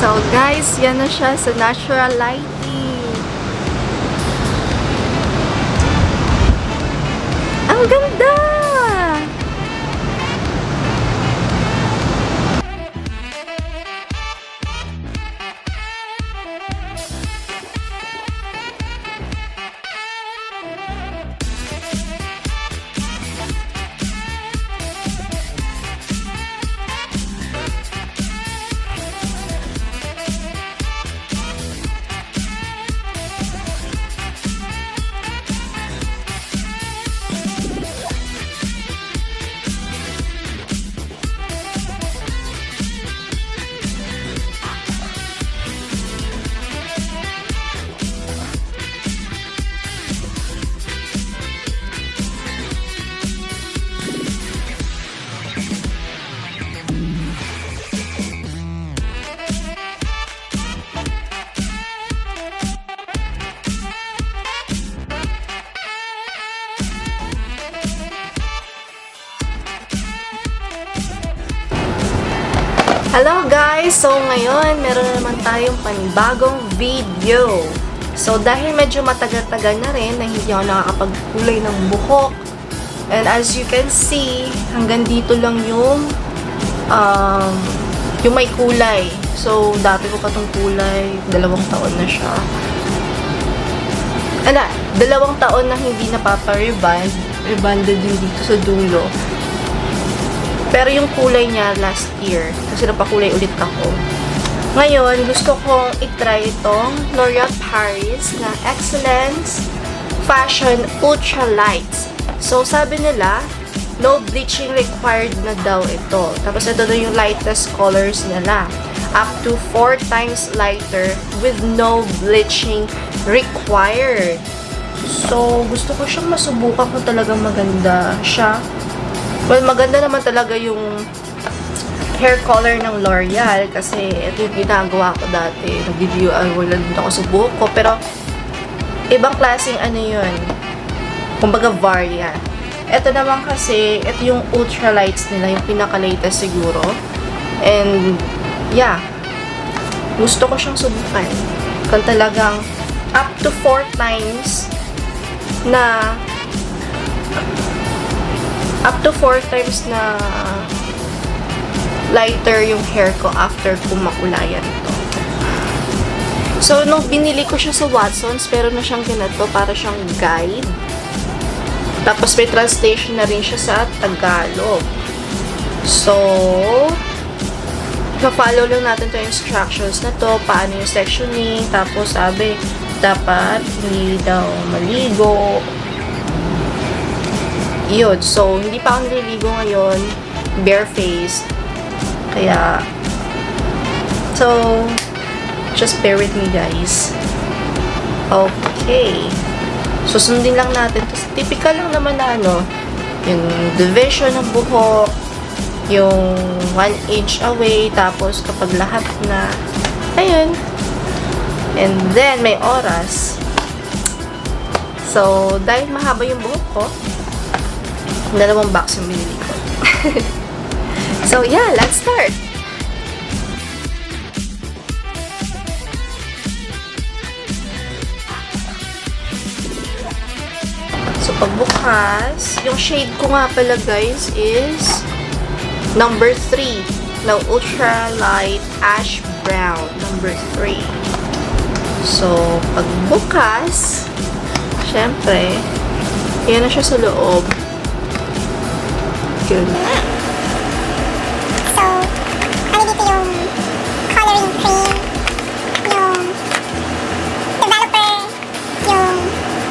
So guys, yan na siya sa natural lighting. Ang ganda! Hello guys! So ngayon, meron na naman tayong panibagong video. So dahil medyo matagal-tagal na rin na hindi ako nakakapagkulay ng buhok. And as you can see, hanggang dito lang yung may kulay. So dati ko pa itong kulay, 2 taon na siya. 2 taon na hindi napapa-reband. Rebanded din dito sa dulo. Pero yung kulay niya last year, kasi napakulay ulit ako. Ngayon, gusto kong itry itong L'Oreal Paris na Excellence Fashion Ultra Lights. So, sabi nila, no bleaching required na daw ito. Tapos, ito na yung lightest colors nila. Up to 4 times lighter with no bleaching required. So, gusto ko siyang masubukan kung talagang maganda siya. Well, maganda naman talaga yung hair color ng Loreal kasi ito yung ginagawa ko dati. Nag-DIY lang din ako sa buhok ko. Pero, ibang klaseng ano yun. Kumbaga variant. Ito naman kasi, ito yung ultralights nila, yung pinaka-latest siguro. And, yeah. Gusto ko siyang subukan. Kung talagang up to 4 times na lighter yung hair ko after kumakulayan ito. So, nung binili ko siya sa Watsons, pero na siyang ganito, para siyang guide. Tapos, may translation na rin siya sa Tagalog. So, na-follow lang natin to instructions na to, paano yung sectioning, tapos sabi, dapat hindi daw maligo. Yun. So, hindi pa ako naliligo ngayon. Barefaced. Kaya, so, just bear with me, guys. Okay. So, sundin lang natin. Typical lang naman na, yung division ng buhok, yung 1 inch away, tapos kapag lahat na, ayun. And then, may oras. So, dahil mahaba yung buhok ko, 2 box yung binili ko. So, yeah, let's start! So, pagbukas, yung shade ko nga pala, guys, is number 3 ng Ultra Light Ash Brown. Number 3. So, pagbukas, syempre, yan na siya sa loob. Good. So, ano dito yung coloring cream, yung developer, yung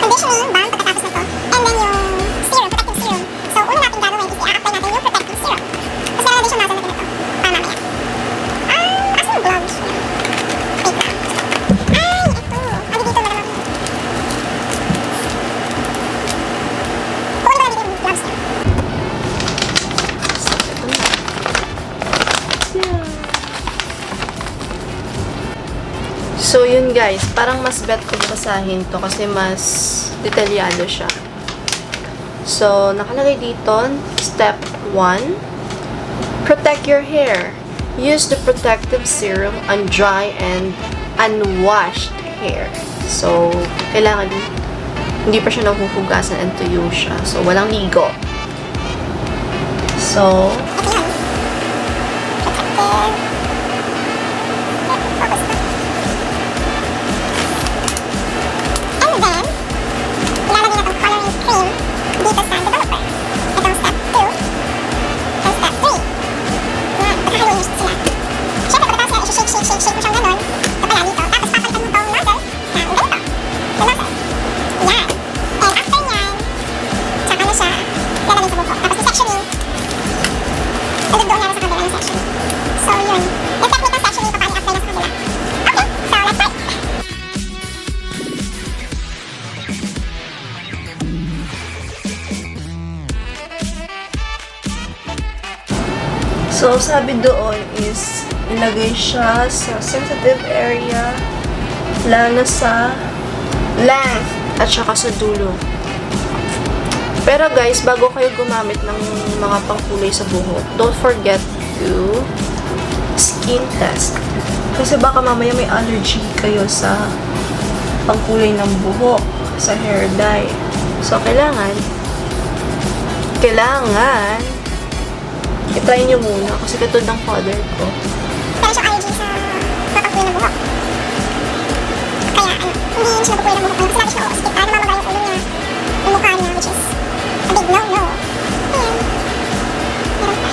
conditioning balm pagkatapos nito, and then yung serum, protective serum. So, una natin gagawin is i-apply natin yung protective serum. Kasi meron din siyang natin natin ito, para mamaya. Asa yung gloves? Wait lang. Ay, ito. Ano dito malamang? Kunin ko lang dito yung gloves niya. So, yun guys. Parang mas bet ko basahin to kasi mas detalyado siya. So, nakalagay dito, step 1, protect your hair. use the protective serum on dry and unwashed hair. So, kailangan hindi pa siya nahuhugasan and tuyo siya. So, walang ligo. So, So, sabi doon is, ilagay siya sa sensitive area, lalo sa length, at saka sa dulo. Pero guys, bago kayo gumamit ng mga pangkulay sa buhok, don't forget to skin test. Kasi baka mamaya may allergy kayo sa pangkulay ng buhok, sa hair dye. So, kailangan, i-try nyo muna kasi katulad ng father ko. Pero siya allergy sa mapangkuloy ng buhok. Kaya, hindi siya napupuloy ng buhok. Kasi lagi siya nakakasipit para namamaga yung ulo niya, yung mukha niya, which is a big no-no. Ayan. Meron pa.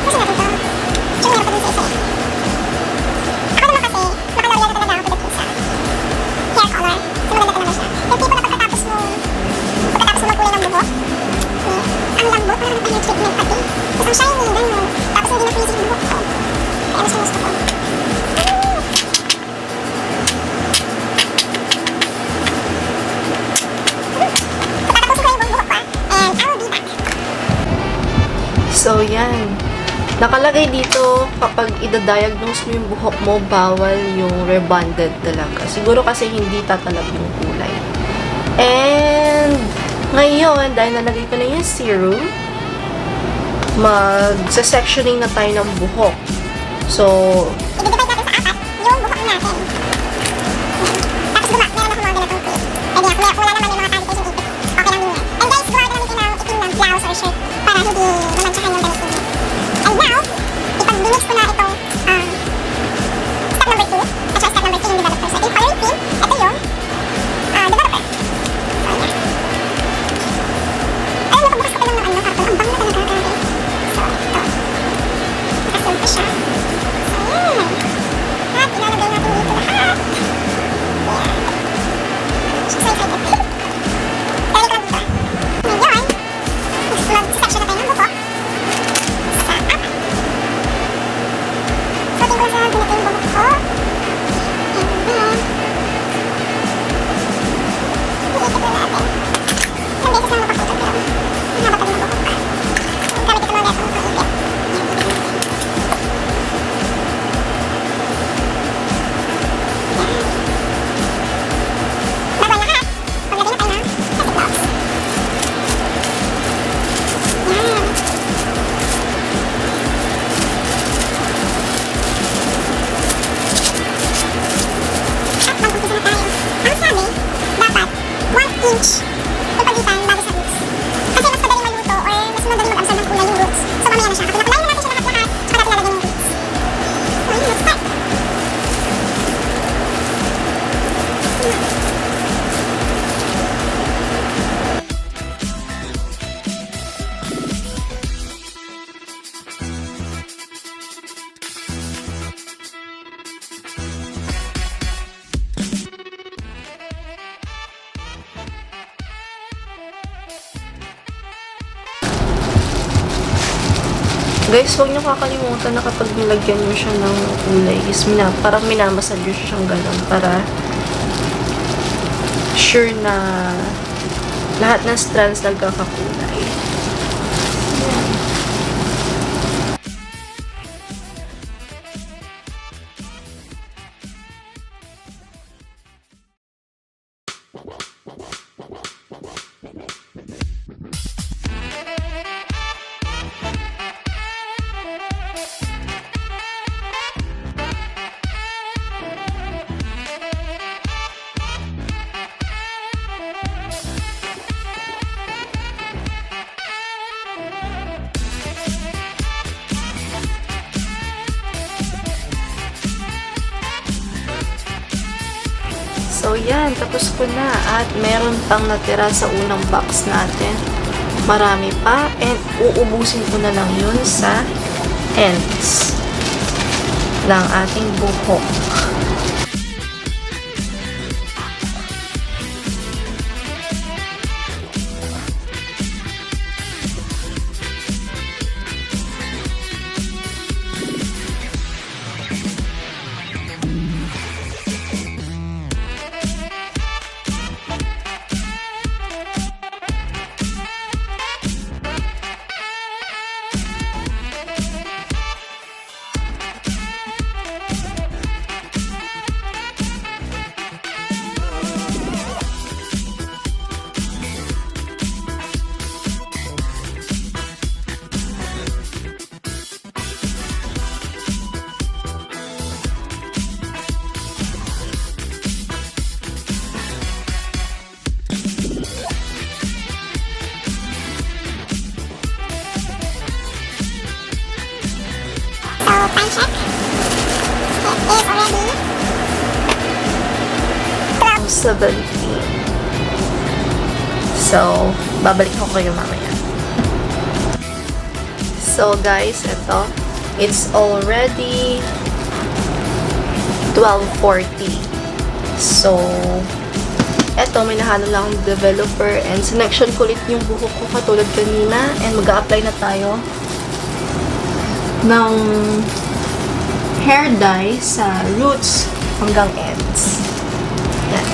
Kasi natin to. Siya meron pa din sa isa. Ako naman kasi, nakaloreal na talaga ako pagdating sa hair color. So maganda talaga siya. Yung tipo na pagkatapos mo magkulay ng buhok, ang lambot, parang nagpa-hair treatment pati. Tapos ang shiny, gano'n. Tapos hindi na-freezing yung buhok ko. Kaya mas gusto ko. Patatapusin ko yung buong buhok ko, and I will be back. So, yan. Nakalagay dito, kapag ida-diagnose mo yung buhok mo, bawal yung rebonded talaga. Siguro kasi hindi tatalab yung kulay. And, ngayon, dahil nalagay ko na yung serum, mag-sectioning na tayo ng buhok. So, i-divide natin sa 4 yung buhok natin. Tapos meron ako mga ganitong clip. Pwede nga, kung wala naman yung mga particles yung ipit, okay lang din yan. And guys, gumawa ko namin ng itim ng blouse or shirt para hindi mamansyahan yung damit niya. And now, ipag-mix ko na itong step number 2 at saka step number 3 yung developer. So, ito yung coloring cream, ito yung developer. So, yeah. Ayun, nakabukas ko pa lang ng karton. Ang bang na talaga, grabe. So, ito. Nakasil ko siya. So, yan. At ilalagay natin dito lahat. Yan. So excited. Dali ko lang dito. Ngayon, mag-section na tayo ng buhok. Sa 4. So, tingin ko lang sa binito yung buhok ko. And then, iikot na natin. Ilang beses lang mapakutod pero ang haba pa rin ng buhok. Gamit ito mga beses ng pang-ipit. Bago ang lahat, maglagay na tayo ng plastic gloves. Yan. At mag-umpisa na tayo. Ang sabi, dapat 1 inch yung pagitan bago sa roots. Kasi mas madali maluto or mas madali mag-absorb ng kulay yung roots. So mamaya na siya. Kapag napulayan na natin siya lahat-lahat, saka natin lalagyan yung roots. So yun, let's start. guys, huwag niyo kakalimutan na kapag nilagyan niyo siya ng kulay is parang minamasad niyo siyang gano'n para sure na lahat ng strands nagkakakulay. Yan. ayan, tapos ko na. At meron pang natira sa unang box natin. Marami pa. And uubusin ko na lang yun sa ends ng ating buhok. Time check. It is already 17. So, babalik ko kayo mamaya. So, guys, ito. It's already 12:40. So, eto, may nahalo lang ang developer and sinection ko ulit yung buhok ko katulad kanina and mag-a-apply na tayo ng hair dye sa roots hanggang ends. Yan.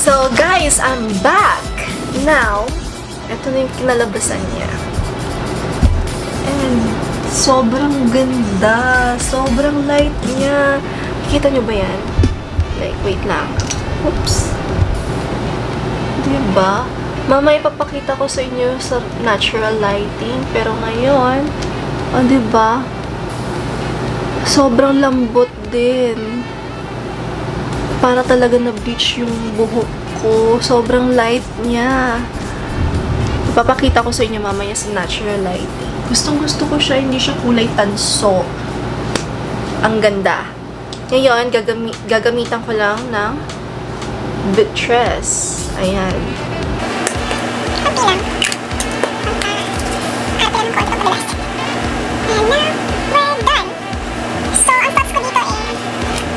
So, guys, I'm back! Now, ito na yung kinalabasan niya. And, sobrang ganda. Sobrang light niya. Kita nyo ba yan? Like, wait lang. Oops. Diba? Mamaya ipapakita ko sa inyo sa natural lighting. Pero ngayon, diba? Sobrang lambot din. Para talaga na-bleach yung buhok ko. Sobrang light niya. Ipapakita ko sa inyo mamaya sa natural lighting. Gustong-gusto ko siya. Hindi siya kulay tanso. Ang ganda. Ngayon, gagamitan ko lang ng Vitress. Ayan. okay lang. Arte lang ko ito padalas. And now, we're done. So, ang thoughts ko dito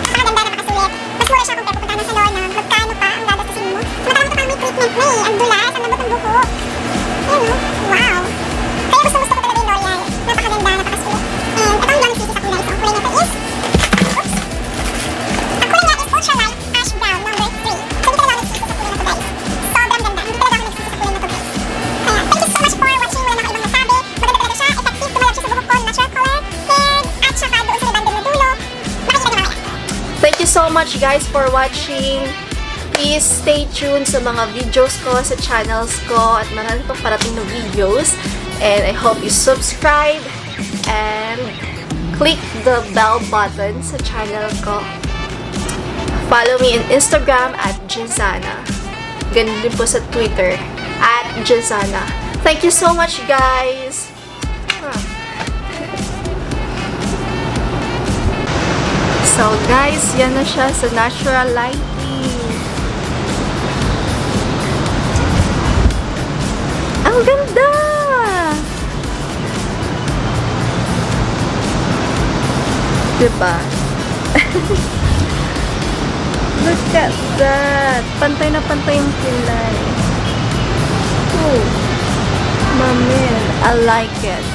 napakaganda, napakasulit. Mas mura siya kung pupunta na sa salon na magkano pa ang gagastusin mo. Samantalang ito pang may treatment na ang dulas, ang lambot ng buhok. Ayan wow. Kaya gusto ko talaga yung Loreal. Napakaganda, napakasulit. And ito ang bonus sa kulay. So, ang kulay nito is, oops. Ang kulay niya is ultralight ash brown number 3. So, hindi talaga ako nagsisi sa kulay na ito, guys. Sobrang ganda. Hindi talaga ako nagsisi much guys for watching. Please stay tuned sa mga videos ko, sa channels ko, at marami pang parating na videos. And I hope you subscribe and click the bell button sa channel ko. Follow me in Instagram at Jazana. Ganun din po sa Twitter at Jazana. Thank you so much guys! So guys, yan na siya sa natural lighting. Ang ganda! Diba? Look at that! Pantay na pantay yung kilay. Oh, mamen, I like it.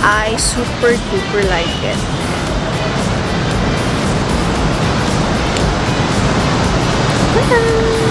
I super duper like it. Ta-da!